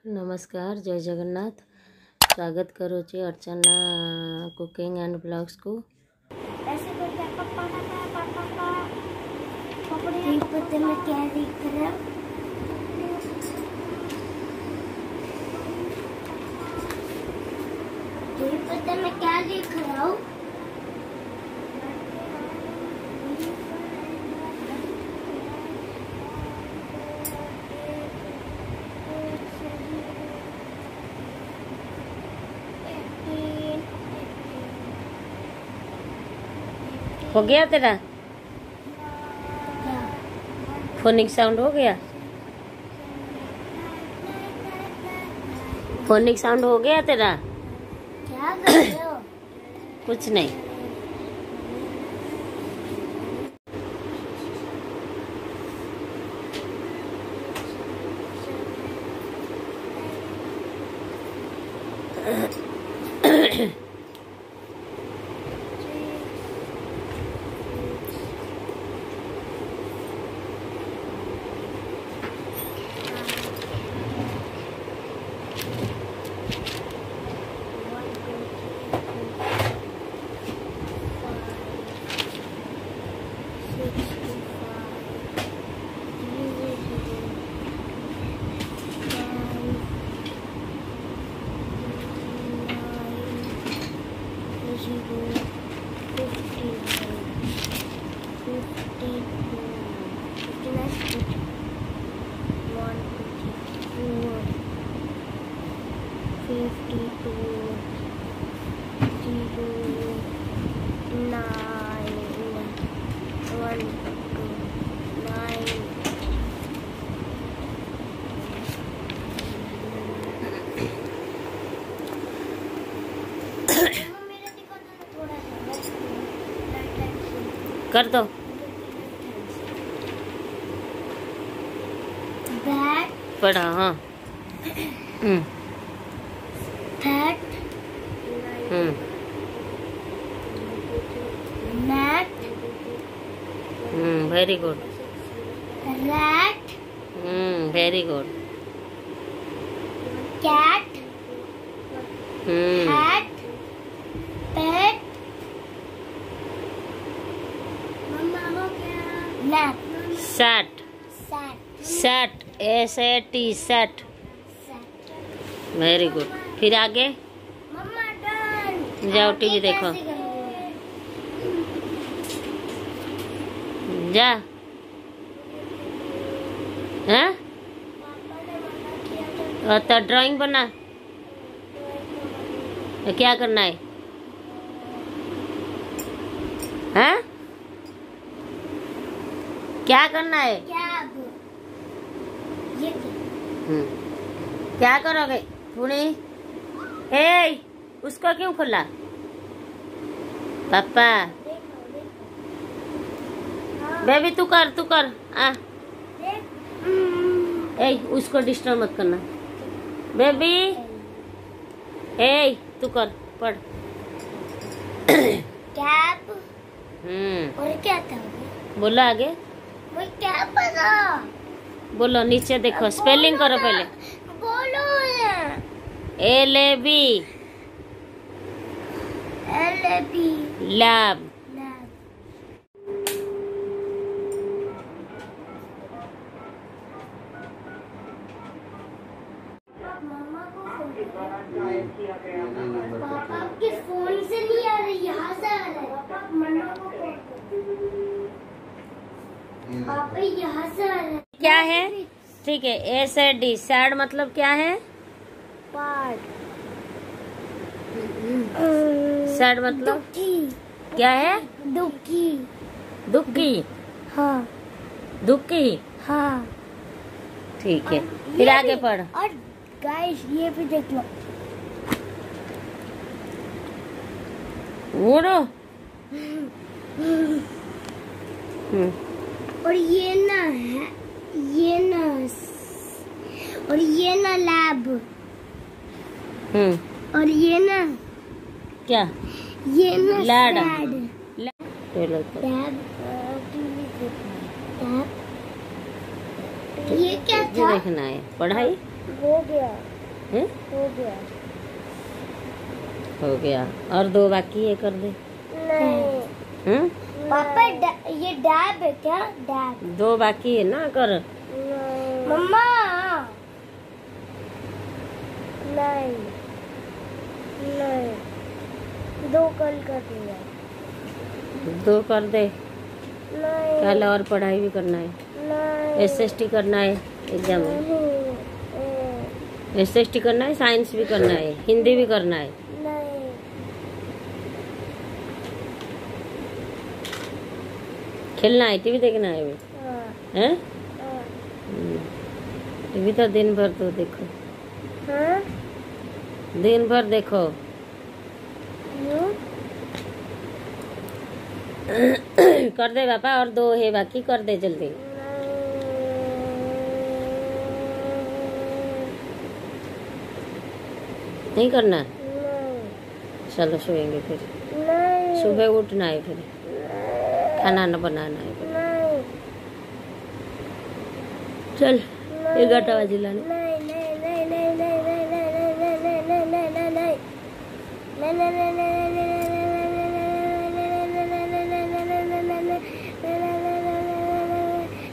नमस्कार, जय जगन्नाथ। स्वागत करो चे अर्चना कुकिंग एंड ब्लॉग्स को। ऐसे करके पता मैं क्या देख रहा हूँ। पता मैं क्या देख रहा हूँ। हो गया तेरा फोनिक साउंड हो गया? फोनिक साउंड हो गया तेरा? क्या कर रहे हो? कुछ नहीं। कर दो। बैट पढ़ा। हाँ। Bat mat very good. Rat very good. Cat hat pet मम्मा हो गया lap sat sat SAT sat. Very good. फिर आगे मम्मा डन। जाओ टीवी देखो। जा। हाँ तो ड्राइंग बना। तो क्या करना है? हाँ क्या करना है? क्या करोगे पुणे? ए उसको क्यों खोला? पापा बेबी तू कर आ। ए उसको डिस्टर्ब मत करना बेबी। ए तू कर पढ़। कैप और क्या था? बोलो आगे। वो क्या पता? बोलो नीचे देखो। स्पेलिंग करो पहले। बोलो LAB लैब। पापा के फोन से नहीं आ रही, यहाँ से आ रहा है। पापा यहाँ से आ रहा है। क्या है? ठीक है। SAD सैड मतलब क्या है? सैड मतलब क्या है? दुखी। हाँ दुखी। हाँ ठीक है। फिर आगे पढ़। और गाइस ये भी देख लो। उड़ो। और ये ना है, और ये ना लैब। और ये ना क्या? ये ना लैड। ये क्या था? देखना है पढ़ाई हो गया। हैं? हो गया। हो गया। और 2 बाकी है, कर दे। नहीं। हैं? पापा ये डैब है क्या? डैब। 2 बाकी है ना, कर। मम्मा नहीं नहीं, 2 कल कर दिया। 2 कर दे। नहीं कल और पढ़ाई भी करना है, नहीं SST करना है एग्जाम में। नहीं SST करना है, साइंस भी करना है, हिंदी भी करना है। नहीं। खेलना है, टीवी देखना है भी। हाँ, हैं? हाँ, टीवी तो दिन भर तो देखो, हाँ? दिन भर देखो। यूं? कर दे पापा, और 2 है बाकी, कर दे जल्दी। नहीं करना? नहीं चलो सोएंगे फिर। नहीं सुबह उठना है, फिर खाना न बनाना है फिर। नहीं चल 11 बजे लाने। नहीं नहीं नहीं नहीं नहीं नहीं नहीं नहीं नहीं नहीं नहीं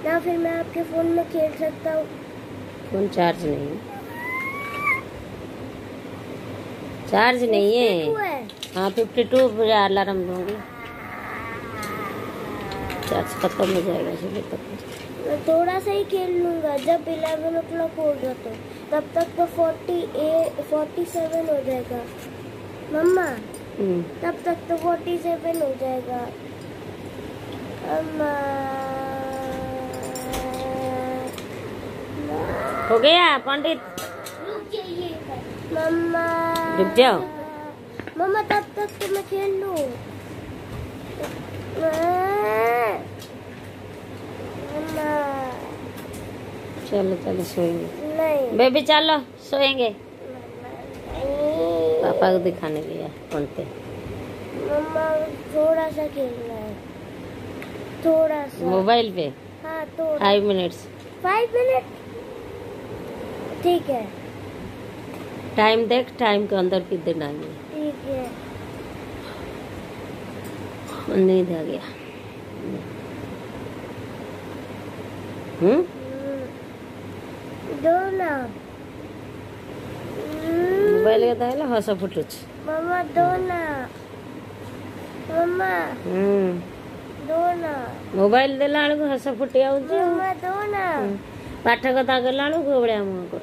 ना, फिर मैं आपके फोन में खेल सकता हूँ। फोन चार्ज नहीं है, चार्ज नहीं है। हाँ 52 बजे अलार्म दूंगी, चार्ज खत्म हो जाएगा सुबह तक। मैं थोड़ा सा ही खेल लूंगा, जब 11 o'clock होगा तो तब तक तो 47 हो जाएगा मम्मा। तब तक तो 47 हो जाएगा अम्मा। हो गया पंडित? रुक जाइए मम्मा, रुक जाओ। मम्मा तब तक तो मैं खेल लूं। मम्मा चलो चलो सोएंगे। नहीं बेबी चलो सोएंगे। नहीं। पापा को दिखाने लिया फोन पे। मम्मा थोड़ा सा खेलना है, थोड़ा सा। मोबाइल पे? हाँ तो 5 मिनट्स। 5 मिनट ठीक है। टाइम देख, टाइम के अंदर कितने टाइम है। ठीक है। नींद आ गया। दो ना मोबाइल के ताला हस फुटुच। मम्मा दो ना मम्मा दो ना मोबाइल देला बेलू हस फुटी आउची। मम्मा दो ना पाठ कथा कला बेलू गोबड़िया मुह कर।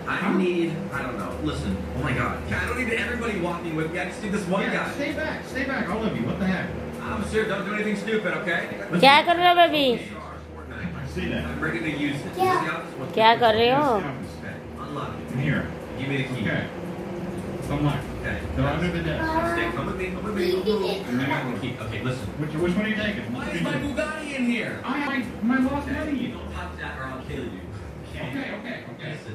I need, I don't know, listen, oh my god, I don't need everybody walking with me, I just need this one guy. Stay back, all of you, what the heck? I'm serious, don't do anything stupid, okay? क्या कर रहे हो baby? I see that. I'm ready to use it. क्या कर रहे हो? Okay, unlock it. In here. Give me the key. Okay. Unlock. Okay. They're under the desk. Stay, come with me, come with me. I got the key. Okay, listen. Which one are you taking? Why is my Bugatti in here? My lost money. Don't touch that or I'll kill you. Okay.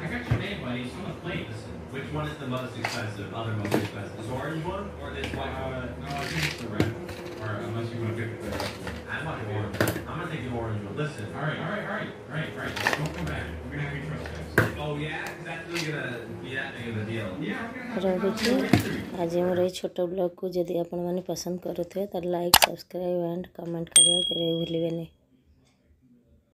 I got your name, buddy. It's on the plate. Listen, which one is the most expensive, other most expensive? This orange one or this white one? No, I think it's the red one. Or unless you want to pick the red one. I want the orange one. I'm gonna take the orange one. Listen. All right. Don't come back. We're gonna have you trust us. Oh yeah? Is that really gonna be that big of a deal? Yeah, we're gonna have to रही आज मोर ये छोट blog को जदि आपण मैंने पसंद करुथे तो लाइक सब्सक्राइब एंड कमेंट करिया के भूलिबे नहीं।